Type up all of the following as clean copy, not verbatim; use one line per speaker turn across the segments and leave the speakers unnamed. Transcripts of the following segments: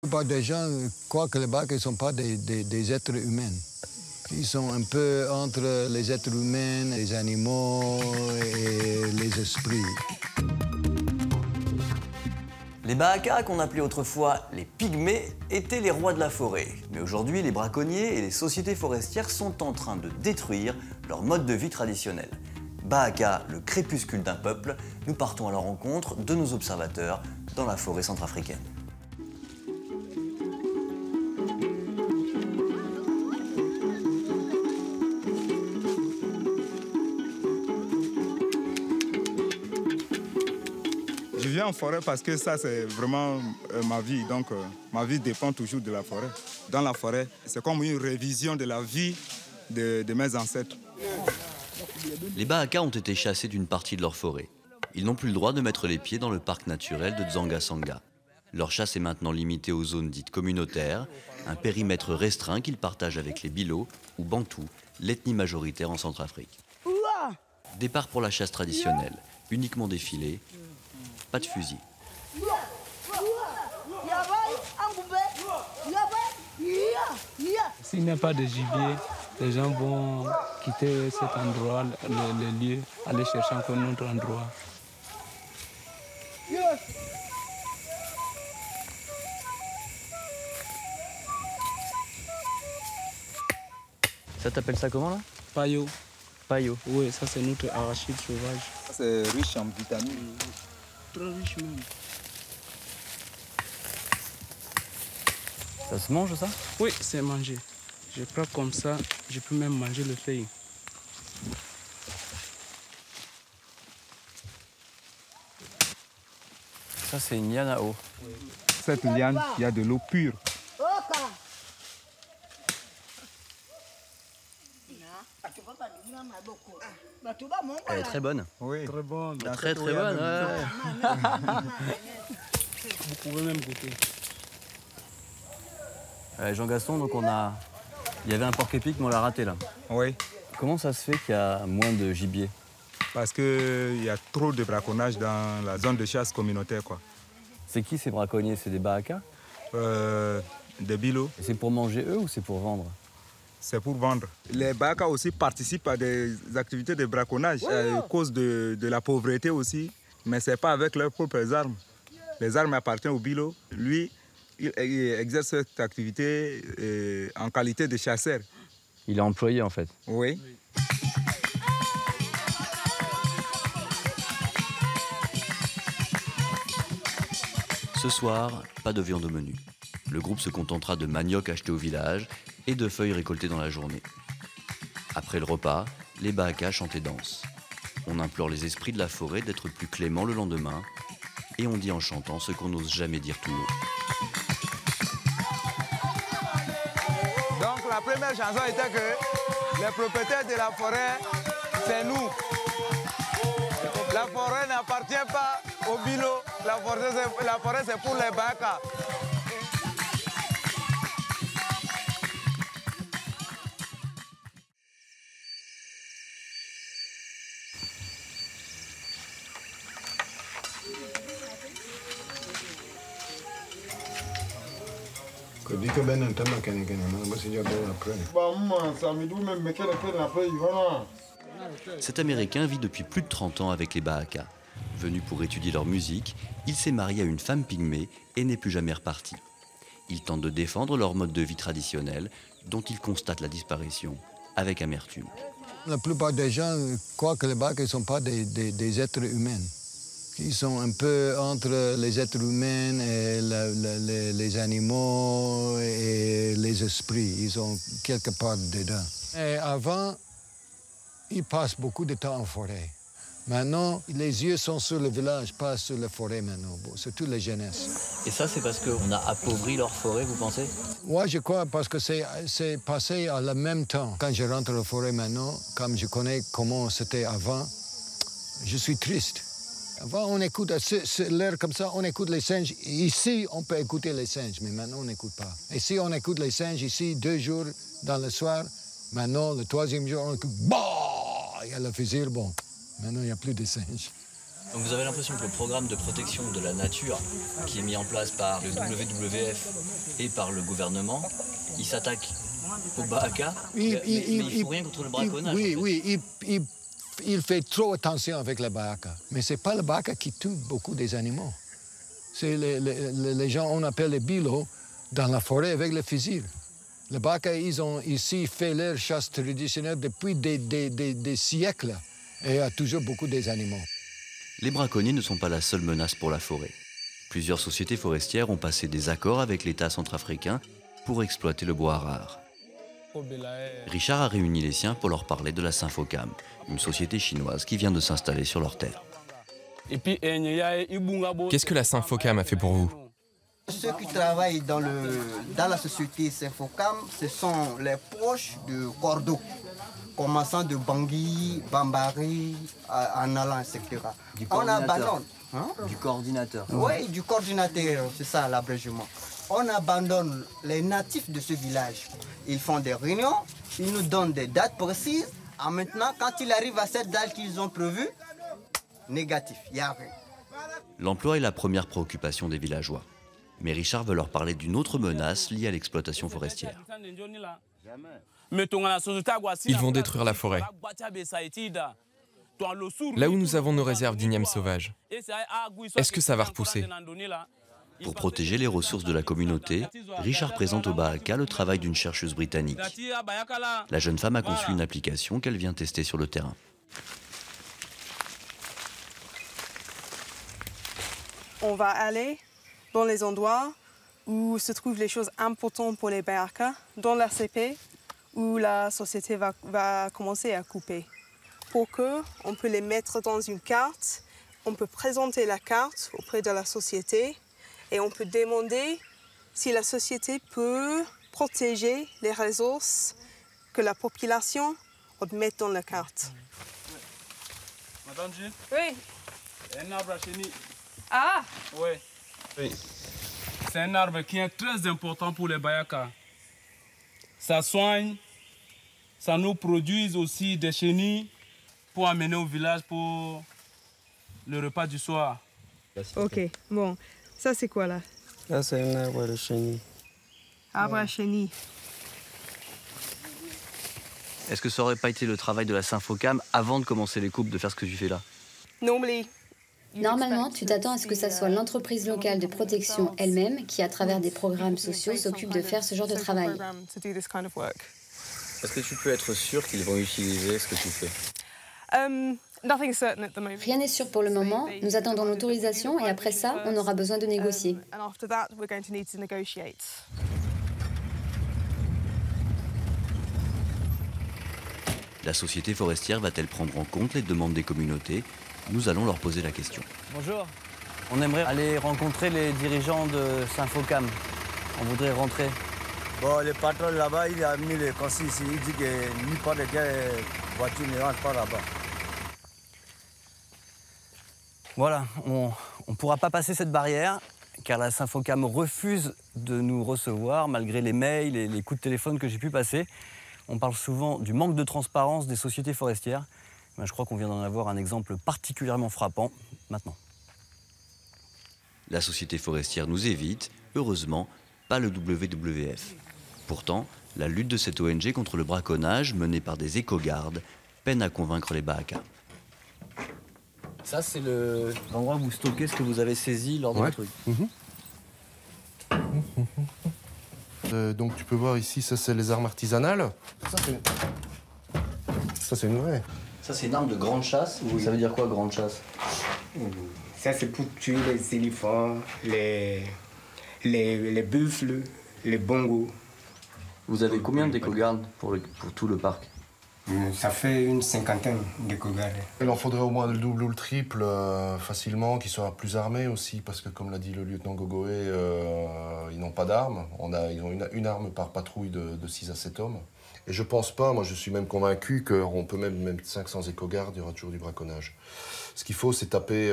La plupart des gens croient que les bacs ne sont pas des êtres humains. Ils sont un peu entre les êtres humains, les animaux et les esprits.
Les Bahaka, qu'on appelait autrefois les pygmées, étaient les rois de la forêt. Mais aujourd'hui, les braconniers et les sociétés forestières sont en train de détruire leur mode de vie traditionnel. Bahaka, le crépuscule d'un peuple, nous partons à la rencontre de nos observateurs dans la forêt centrafricaine.
Je viens en forêt parce que ça, c'est vraiment ma vie. Donc, ma vie dépend toujours de la forêt. Dans la forêt, c'est comme une révision de la vie de mes ancêtres.
Les Bahaka ont été chassés d'une partie de leur forêt. Ils n'ont plus le droit de mettre les pieds dans le parc naturel de Dzanga-Sanga. Leur chasse est maintenant limitée aux zones dites communautaires, un périmètre restreint qu'ils partagent avec les Bilo ou Bantous, l'ethnie majoritaire en Centrafrique. Départ pour la chasse traditionnelle, uniquement des filets, pas de fusil.
S'il n'y a pas de gibier, les gens vont quitter cet endroit, le lieu, aller chercher encore un autre endroit.
Ça t'appelle ça comment là?
Payo.
Payo.
Oui, ça c'est notre arachide sauvage.
C'est riche en vitamines.
Très riche même.
Ça se mange ça?
Oui, c'est mangé. Je prends comme ça, je peux même manger le feuille.
Ça c'est une yanao.
Cette liane, il y a de l'eau pure.
Elle est très bonne.
Oui.
Très bonne.
Très bonne. Ouais.
Vous pouvez même goûter.
Jean-Gaston, donc il y avait un porc-épic mais on l'a raté là.
Oui,
Comment ça se fait qu'il y a moins de gibier?
parce qu'il y a trop de braconnage dans la zone de chasse communautaire, quoi.
C'est qui ces braconniers? C'est des Bahaka?
Des bilots,
C'est pour manger eux ou c'est pour vendre?
c'est pour vendre. Les Bahaka aussi participent à des activités de braconnage à cause de la pauvreté aussi, mais ce n'est pas avec leurs propres armes. Les armes appartiennent au bilot. Lui, il exerce cette activité en qualité de chasseur.
Il est employé en fait.
Oui.
Ce soir, pas de viande au menu. Le groupe se contentera de manioc acheté au village et de feuilles récoltées dans la journée. Après le repas, les Bahaka chantent et dansent. On implore les esprits de la forêt d'être plus cléments le lendemain et on dit en chantant ce qu'on n'ose jamais dire tout haut.
Donc la première chanson était que les propriétaires de la forêt, c'est nous. La forêt n'appartient pas aux bilots. La forêt, c'est pour les Bahaka.
Cet Américain vit depuis plus de 30 ans avec les Bahaka. Venu pour étudier leur musique, il s'est marié à une femme pygmée et n'est plus jamais reparti. Il tente de défendre leur mode de vie traditionnel, dont il constate la disparition avec amertume.
La plupart des gens croient que les bacs ne sont pas des êtres humains. Ils sont un peu entre les êtres humains et les animaux et les esprits. Ils sont quelque part dedans. Et avant, ils passent beaucoup de temps en forêt. Maintenant, les yeux sont sur le village, pas sur la forêt maintenant, surtout les jeunesses.
Et ça, c'est parce qu'on a appauvri leur forêt, vous pensez?
Moi, je crois parce que c'est passé à le même temps. Quand je rentre en forêt maintenant, comme je connais comment c'était avant, je suis triste. Avant, on écoute, l'air comme ça, on écoute les singes. Ici, on peut écouter les singes, mais maintenant, on n'écoute pas. Et si on écoute les singes ici 2 jours dans le soir, maintenant, le 3e jour, on écoute, bah, il y a le fusil, bon. Maintenant, il n'y a plus de singes.
Donc vous avez l'impression que le programme de protection de la nature qui est mis en place par le WWF et par le gouvernement, il s'attaque au Bahaka, mais il ne faut rien contre le braconnage.
Oui, il fait trop attention avec le Bahaka. Mais ce n'est pas le Bahaka qui tue beaucoup des animaux. C'est les gens, on appelle les bilots, dans la forêt avec les fusils. Les Bahaka, ils ont ici fait leur chasse traditionnelle depuis des siècles. Et il y a toujours beaucoup d'animaux.
Les braconniers ne sont pas la seule menace pour la forêt. Plusieurs sociétés forestières ont passé des accords avec l'État centrafricain pour exploiter le bois rare. Richard a réuni les siens pour leur parler de la Sinfocam, une société chinoise qui vient de s'installer sur leur terre.
Qu'est-ce que la Sinfocam a fait pour vous?
Ceux qui travaillent dans la société Sinfocam, ce sont les proches de Cordo, commençant de Bangui, Bambari, en allant, etc. On abandonne.
Du coordinateur.
Oui, du coordinateur, c'est ça l'abrégement. On abandonne les natifs de ce village. Ils font des réunions, ils nous donnent des dates précises. Et maintenant, quand il arrive à cette date qu'ils ont prévue, négatif, il n'y a rien.
L'emploi est la première préoccupation des villageois. Mais Richard veut leur parler d'une autre menace liée à l'exploitation forestière.
Ils vont détruire la forêt. Là où nous avons nos réserves d'igname sauvage, est-ce que ça va repousser?
Pour protéger les ressources de la communauté, Richard présente au Bahaka le travail d'une chercheuse britannique. La jeune femme a conçu une application qu'elle vient tester sur le terrain.
On va aller dans les endroits où se trouvent les choses importantes pour les Bahaka, dans l'RCP, où la société va commencer à couper. Pour qu'on peut les mettre dans une carte, on peut présenter la carte auprès de la société et on peut demander si la société peut protéger les ressources que la population va mettre dans la carte.
Madame Gilles?
Oui.
Un arbre à chenille.
Ah!
Oui. C'est un arbre qui est très important pour les Bahaka. Ça soigne, ça nous produit aussi des chenilles pour amener au village pour le repas du soir.
Ok, bon. Ça, c'est quoi, là?
Là, c'est un arbre de chenille.
Arbre à chenille.
Est-ce que ça aurait pas été le travail de la Sinfocam avant de commencer les coupes de faire ce que tu fais là?
Normalement, tu t'attends à ce que ça soit l'entreprise locale de protection elle-même qui, à travers des programmes sociaux, s'occupe de faire ce genre de travail.
Est-ce que tu peux être sûr qu'ils vont utiliser ce que tu fais?
Rien n'est sûr pour le moment. Nous attendons l'autorisation et après ça, on aura besoin de négocier.
La société forestière va-t-elle prendre en compte les demandes des communautés? Nous allons leur poser la question.
Bonjour. On aimerait aller rencontrer les dirigeants de Sinfocam. On voudrait rentrer.
Bon, le patron là-bas, il a mis les consignes ici. Il dit que nulle part de voiture ne rentre pas là-bas.
Voilà, on ne pourra pas passer cette barrière car la Sinfocam refuse de nous recevoir malgré les mails et les coups de téléphone que j'ai pu passer. On parle souvent du manque de transparence des sociétés forestières. Ben, je crois qu'on vient d'en avoir un exemple particulièrement frappant maintenant.
La société forestière nous évite, heureusement, pas le WWF. Pourtant, la lutte de cette ONG contre le braconnage, menée par des éco-gardes, peine à convaincre les Bahaka.
Ça, c'est l'endroit où vous stockez ce que vous avez saisi lors de votre truc.
Donc tu peux voir ici, ça c'est les armes artisanales. Ça c'est une vraie.
Ça, c'est une arme de grande chasse. Oui. Ça veut dire quoi, grande chasse?
Ça, c'est pour tuer les éléphants, les buffles, les bongos.
Vous avez combien d'éco-gardes pour tout le parc?
Ça fait une cinquantaine d'éco-gardes.
Il en faudrait au moins le double ou le triple facilement, qu'ils soient plus armés aussi, parce que comme l'a dit le lieutenant Gogoé, ils n'ont pas d'armes. Ils ont une arme par patrouille de 6 à 7 hommes. Et je pense pas, moi je suis même convaincu qu'on peut même 500 éco-gardes, il y aura toujours du braconnage. Ce qu'il faut, c'est taper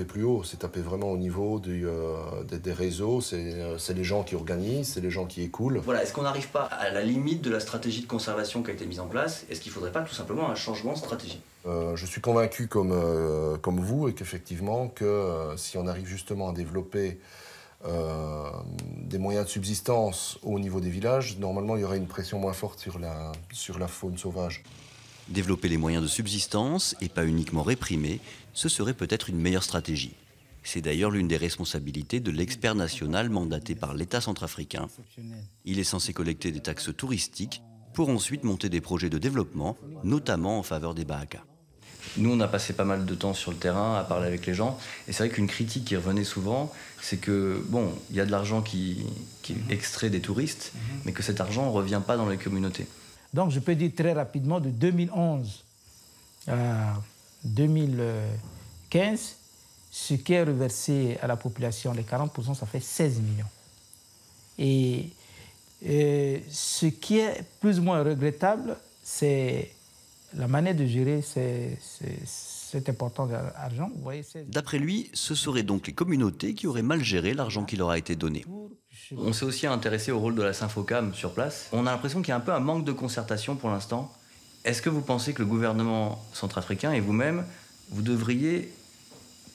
plus haut, c'est taper vraiment au niveau des réseaux, c'est les gens qui organisent, c'est les gens qui écoulent.
Voilà, est-ce qu'on n'arrive pas à la limite de la stratégie de conservation qui a été mise en place? Est-ce qu'il ne faudrait pas tout simplement un changement de stratégie?
Je suis convaincu comme vous et qu'effectivement, que si on arrive justement à développer des moyens de subsistance au niveau des villages, normalement il y aurait une pression moins forte sur la faune sauvage.
Développer les moyens de subsistance et pas uniquement réprimer, ce serait peut-être une meilleure stratégie. C'est d'ailleurs l'une des responsabilités de l'expert national mandaté par l'État centrafricain. Il est censé collecter des taxes touristiques pour ensuite monter des projets de développement, notamment en faveur des Bahaka. Nous, on a passé pas mal de temps sur le terrain à parler avec les gens. Et c'est vrai qu'une critique qui revenait souvent, c'est que, bon, il y a de l'argent qui est extrait des touristes, mais que cet argent ne revient pas dans les communautés.
Donc, je peux dire très rapidement, de 2011 à 2015, ce qui est reversé à la population, les 40%, ça fait 16 millions. Et ce qui est plus ou moins regrettable, c'est la manière de gérer cet important argent.
D'après lui, ce seraient donc les communautés qui auraient mal géré l'argent qui leur a été donné. On s'est aussi intéressé au rôle de la Sinfocam sur place. On a l'impression qu'il y a un peu un manque de concertation pour l'instant. Est-ce que vous pensez que le gouvernement centrafricain et vous-même, vous devriez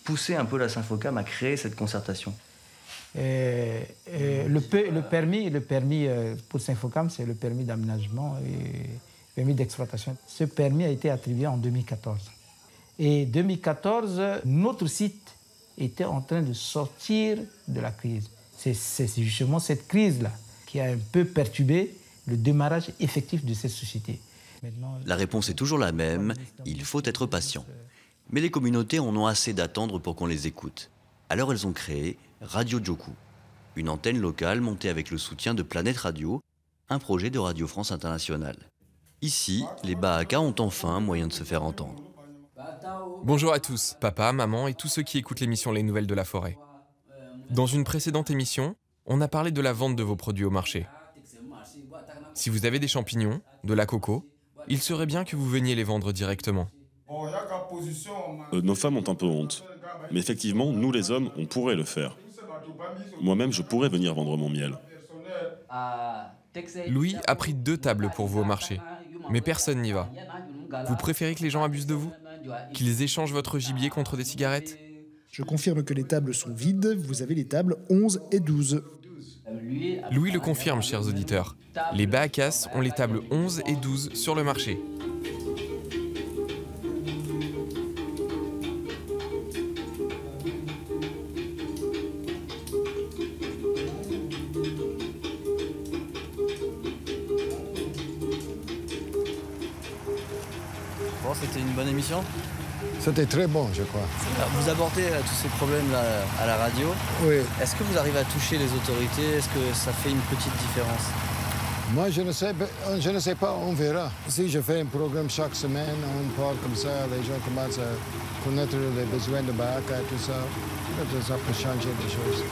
pousser un peu la Sinfocam à créer cette concertation?
Le permis pour Sinfocam, c'est le permis d'aménagement et permis d'exploitation. Ce permis a été attribué en 2014. Et 2014, notre site était en train de sortir de la crise. C'est justement cette crise-là qui a un peu perturbé le démarrage effectif de cette société. Maintenant,
la réponse est toujours la même, il faut être patient. Mais les communautés en ont assez d'attendre pour qu'on les écoute. Alors elles ont créé Radio Djoku, une antenne locale montée avec le soutien de Planète Radio, un projet de Radio France Internationale. Ici, les Bahaka ont enfin un moyen de se faire entendre.
Bonjour à tous, papa, maman et tous ceux qui écoutent l'émission Les Nouvelles de la Forêt. Dans une précédente émission, on a parlé de la vente de vos produits au marché. Si vous avez des champignons, de la coco, il serait bien que vous veniez les vendre directement.
Nos femmes ont un peu honte. Mais effectivement, nous les hommes, on pourrait le faire. Moi-même, je pourrais venir vendre mon miel.
Louis a pris 2 tables pour vous au marché, mais personne n'y va. Vous préférez que les gens abusent de vous? Qu'ils échangent votre gibier contre des cigarettes?
Je confirme que les tables sont vides, vous avez les tables 11 et 12.
Louis le confirme, chers auditeurs. Les Bahakas ont les tables 11 et 12 sur le marché.
Bon, c'était une bonne émission?
C'était très bon, je crois.
Vous abordez tous ces problèmes-là à la radio.
Oui.
Est-ce que vous arrivez à toucher les autorités? Est-ce que ça fait une petite différence?
Moi, je ne sais pas, on verra. Si je fais un programme chaque semaine, on parle comme ça, les gens commencent à connaître les besoins de Bahaka et tout ça, ça peut changer des choses.